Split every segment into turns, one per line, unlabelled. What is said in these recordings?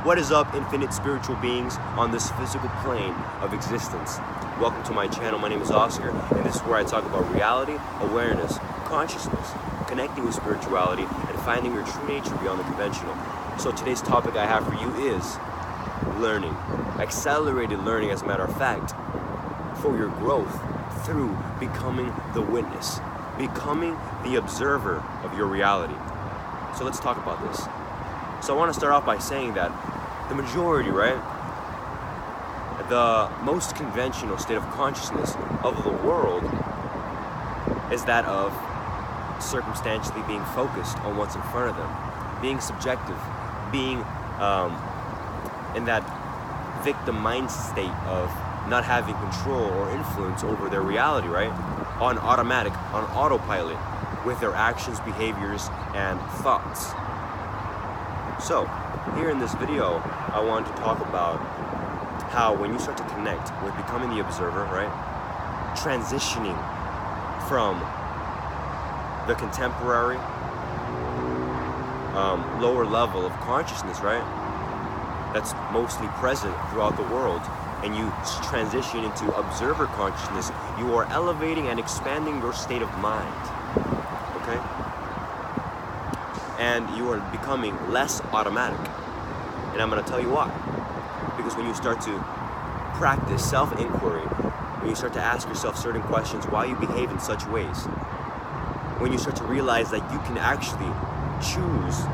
What is up, infinite spiritual beings on this physical plane of existence? Welcome to my channel. My name is Oscar, and this is where I talk about reality, awareness, consciousness, connecting with spirituality, and finding your true nature beyond the conventional. So today's topic I have for you is learning. Accelerated learning, as a matter of fact, for your growth through becoming the witness, becoming the observer of your reality. So let's talk about this. So I want to start off by saying that the majority, right, the most conventional state of consciousness of the world is that of circumstantially being focused on what's in front of them, being subjective, being in that victim mind state of not having control or influence over their reality, right? On automatic, on autopilot, with their actions, behaviors, and thoughts. So, here in this video, I want to talk about how when you start to connect with becoming the observer, right? Transitioning from the contemporary, lower level of consciousness, right? That's mostly present throughout the world, and you transition into observer consciousness, you are elevating and expanding your state of mind, okay? And you are becoming less automatic. And I'm going to tell you why. Because when you start to practice self-inquiry, when you start to ask yourself certain questions, why you behave in such ways, when you start to realize that you can actually choose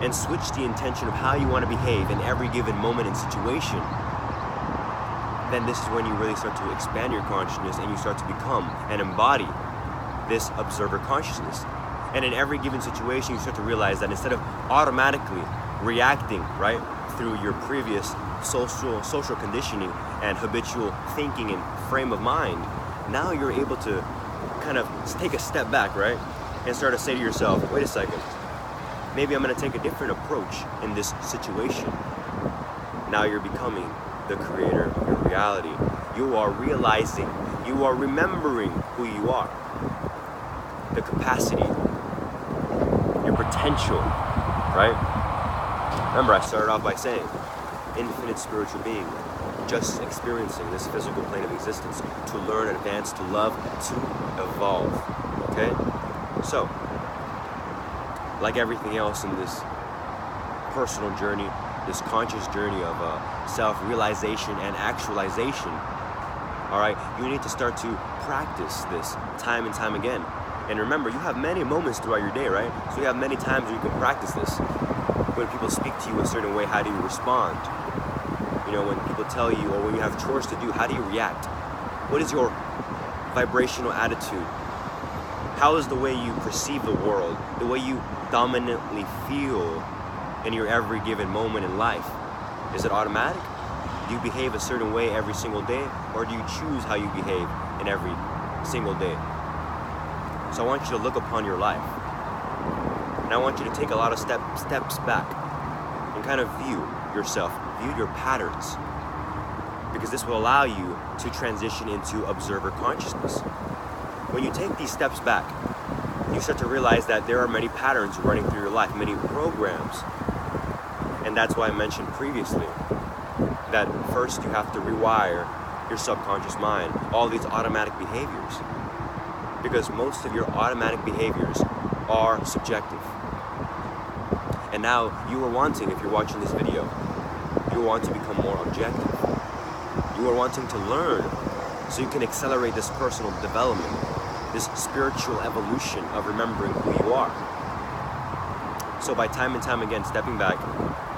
and switch the intention of how you want to behave in every given moment and situation, then this is when you really start to expand your consciousness and you start to become and embody this observer consciousness. And in every given situation, you start to realize that instead of automatically reacting, right, through your previous social conditioning and habitual thinking and frame of mind, now you're able to kind of take a step back, right, and start to say to yourself, wait a second, maybe I'm going to take a different approach in this situation. Now you're becoming the creator of your reality. You are realizing, you are remembering who you are, the capacity, your potential, right? Remember, I started off by saying, infinite spiritual being, just experiencing this physical plane of existence to learn, advance, to love, to evolve, okay? So, like everything else in this personal journey, this conscious journey of self-realization and actualization, all right, you need to start to practice this time and time again. And remember, you have many moments throughout your day, right? So you have many times where you can practice this. When people speak to you a certain way, how do you respond? You know, when people tell you, or when you have chores to do, how do you react? What is your vibrational attitude? How is the way you perceive the world, the way you dominantly feel in your every given moment in life? Is it automatic? Do you behave a certain way every single day, or do you choose how you behave in every single day? So I want you to look upon your life, and I want you to take a lot of steps back and kind of view yourself, view your patterns, because this will allow you to transition into observer consciousness. When you take these steps back, you start to realize that there are many patterns running through your life, many programs. And that's why I mentioned previously that first you have to rewire your subconscious mind, all these automatic behaviors. Because most of your automatic behaviors are subjective. And now you are wanting, if you're watching this video, you want to become more objective. You are wanting to learn so you can accelerate this personal development, this spiritual evolution of remembering who you are. So by time and time again stepping back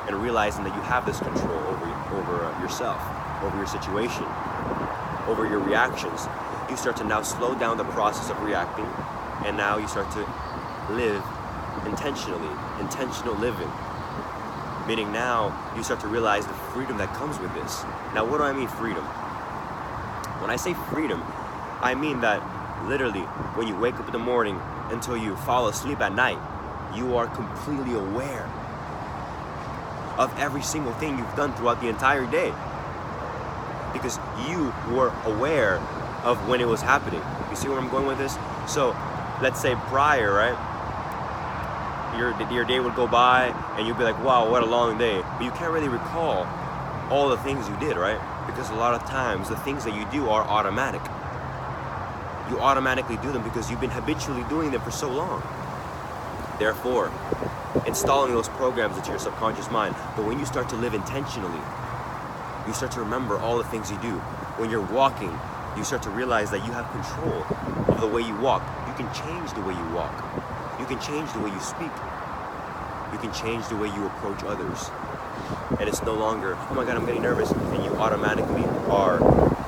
and realizing that you have this control over yourself, over your situation, over your reactions, you start to now slow down the process of reacting, and now you start to live intentionally, intentional living. Meaning now you start to realize the freedom that comes with this. Now what do I mean freedom? When I say freedom, I mean that literally when you wake up in the morning until you fall asleep at night, you are completely aware of every single thing you've done throughout the entire day. Because you were aware of when it was happening. You see where I'm going with this? So let's say prior, right? your day would go by and you'd be like, wow, what a long day. But you can't really recall all the things you did, right? Because a lot of times the things that you do are automatic. You automatically do them because you've been habitually doing them for so long. Therefore, installing those programs into your subconscious mind. But when you start to live intentionally, you start to remember all the things you do. When you're walking, you start to realize that you have control of the way you walk. You can change the way you walk. You can change the way you speak. You can change the way you approach others. And it's no longer, oh my God, I'm getting nervous. And you automatically are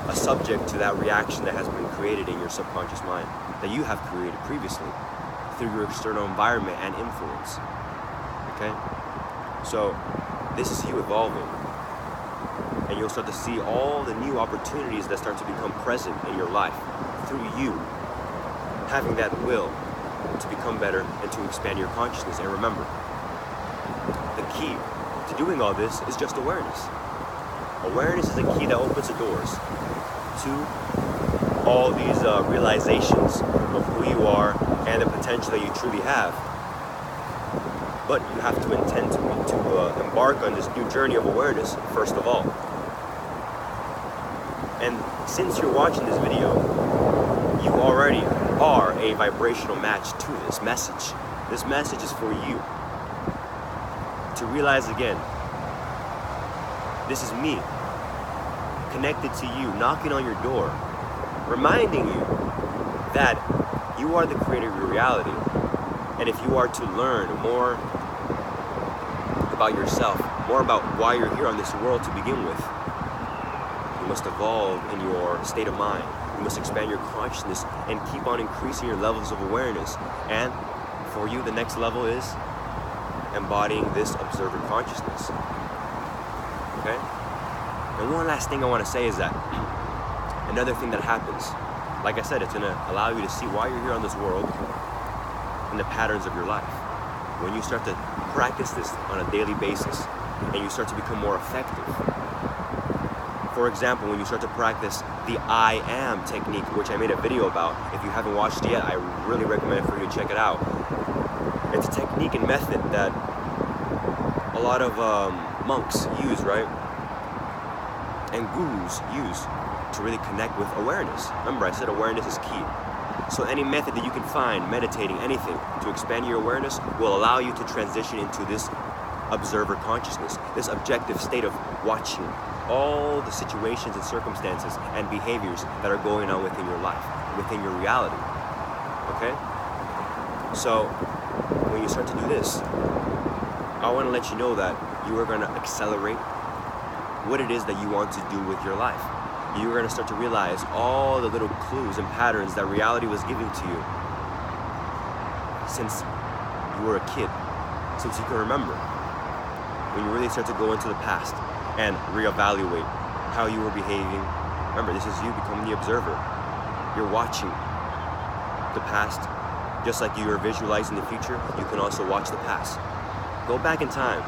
a subject to that reaction that has been created in your subconscious mind, that you have created previously through your external environment and influence. Okay? So this is you evolving. And you'll start to see all the new opportunities that start to become present in your life through you having that will to become better and to expand your consciousness. And remember, the key to doing all this is just awareness. Awareness is the key that opens the doors to all these realizations of who you are and the potential that you truly have. But you have to intend to embark on this new journey of awareness, first of all. And since you're watching this video, you already are a vibrational match to this message. This message is for you to realize again, this is me, connected to you, knocking on your door, reminding you that you are the creator of your reality. And if you are to learn more about yourself, more about why you're here on this world to begin with, you must evolve in your state of mind. You must expand your consciousness and keep on increasing your levels of awareness. And for you, the next level is embodying this observer consciousness. Okay? And one last thing I want to say is that another thing that happens, like I said, it's going to allow you to see why you're here on this world and the patterns of your life. When you start to practice this on a daily basis and you start to become more effective. For example, when you start to practice the I am technique, which I made a video about. If you haven't watched it yet, I really recommend for you to check it out. It's a technique and method that a lot of monks use, right? And gurus use to really connect with awareness. Remember, I said awareness is key. So any method that you can find, meditating, anything, to expand your awareness will allow you to transition into this observer consciousness, this objective state of watching all the situations and circumstances and behaviors that are going on within your life, within your reality. Okay? So when you start to do this, I want to let you know that you are going to accelerate what it is that you want to do with your life. You're going to start to realize all the little clues and patterns that reality was giving to you since you were a kid, since you can remember. When you really start to go into the past and reevaluate how you were behaving. Remember, this is you becoming the observer. You're watching the past. Just like you are visualizing the future, you can also watch the past. Go back in time.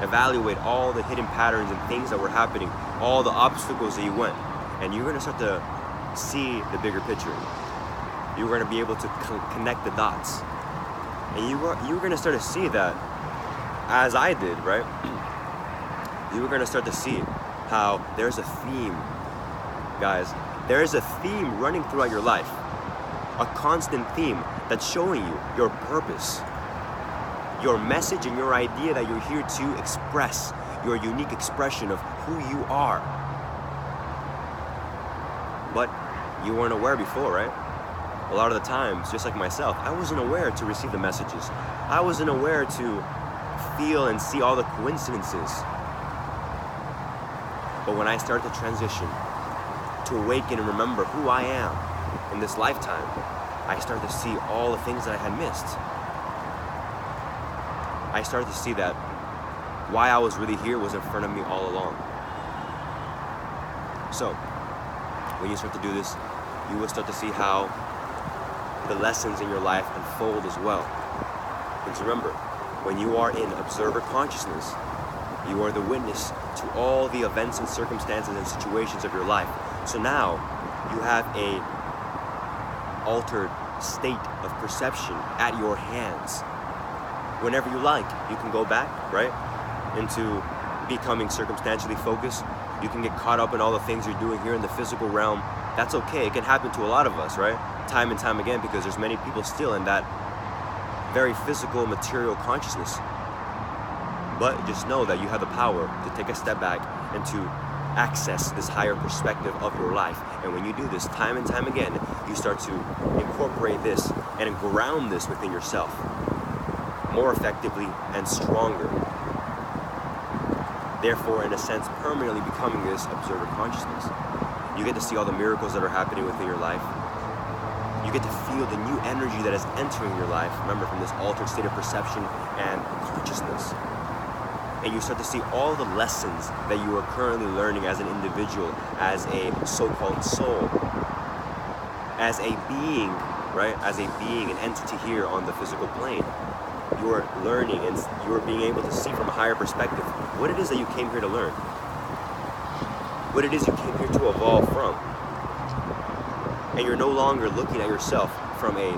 Evaluate all the hidden patterns and things that were happening, all the obstacles that you went. And you're going to start to see the bigger picture. You're going to be able to connect the dots. And you're going to start to see that, as I did, right? You're going to start to see how there's a theme, guys. There is a theme running throughout your life. A constant theme that's showing you your purpose, your message and your idea that you're here to express, your unique expression of who you are. But you weren't aware before, right? A lot of the times, just like myself, I wasn't aware to receive the messages. I wasn't aware to feel and see all the coincidences. But when I started to transition, to awaken and remember who I am in this lifetime, I started to see all the things that I had missed. I started to see that why I was really here was in front of me all along. So, when you start to do this, you will start to see how the lessons in your life unfold as well. Because remember, when you are in observer consciousness, you are the witness to all the events and circumstances and situations of your life. So now, you have a altered state of perception at your hands. whenever you like. You can go back, right, into becoming circumstantially focused. You can get caught up in all the things you're doing here in the physical realm. That's okay. It can happen to a lot of us, right? Time and time again, because there's many people still in that very physical, material consciousness. But just know that you have the power to take a step back and to access this higher perspective of your life. And when you do this time and time again, you start to incorporate this and ground this within yourself more effectively and stronger. Therefore, in a sense, permanently becoming this observer consciousness. You get to see all the miracles that are happening within your life. You get to feel the new energy that is entering your life, remember, from this altered state of perception and consciousness. And you start to see all the lessons that you are currently learning as an individual, as a so-called soul, as a being, right? As a being, an entity here on the physical plane. You are learning and you are being able to see from a higher perspective what it is that you came here to learn, what it is you came here to evolve from. And you're no longer looking at yourself from a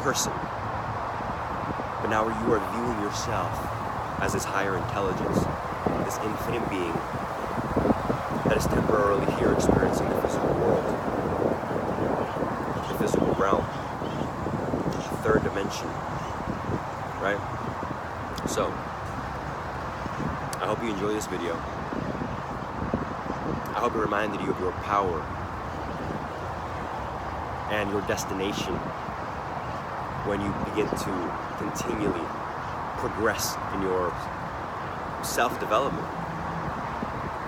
person, but now you are viewing yourself as this higher intelligence, this infinite being that is temporarily here experiencing the physical world, the physical realm, the third dimension, right? So, I hope you enjoy this video. I hope it reminded you of your power and your destination when you begin to continually progress in your self-development,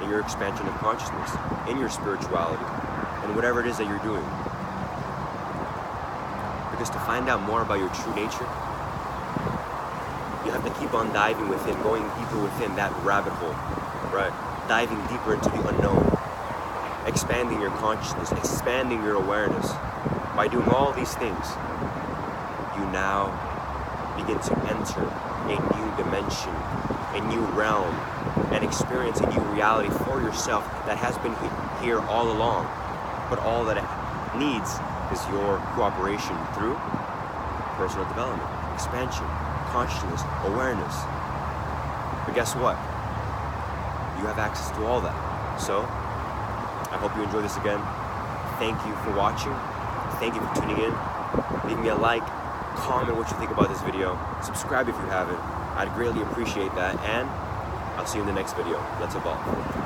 in your expansion of consciousness, in your spirituality, and whatever it is that you're doing. Because to find out more about your true nature, you have to keep on diving within, going deeper within that rabbit hole, right? Diving deeper into the unknown, expanding your consciousness, expanding your awareness. By doing all these things, you now begin to enter a new dimension, a new realm, and experience a new reality for yourself that has been here all along. But all that it needs is your cooperation through personal development, expansion, consciousness, awareness. But guess what? You have access to all that. So, I hope you enjoy this again. Thank you for watching. Thank you for tuning in. Leave me a like, comment what you think about this video, subscribe if you haven't. I'd greatly appreciate that, and I'll see you in the next video. Let's evolve.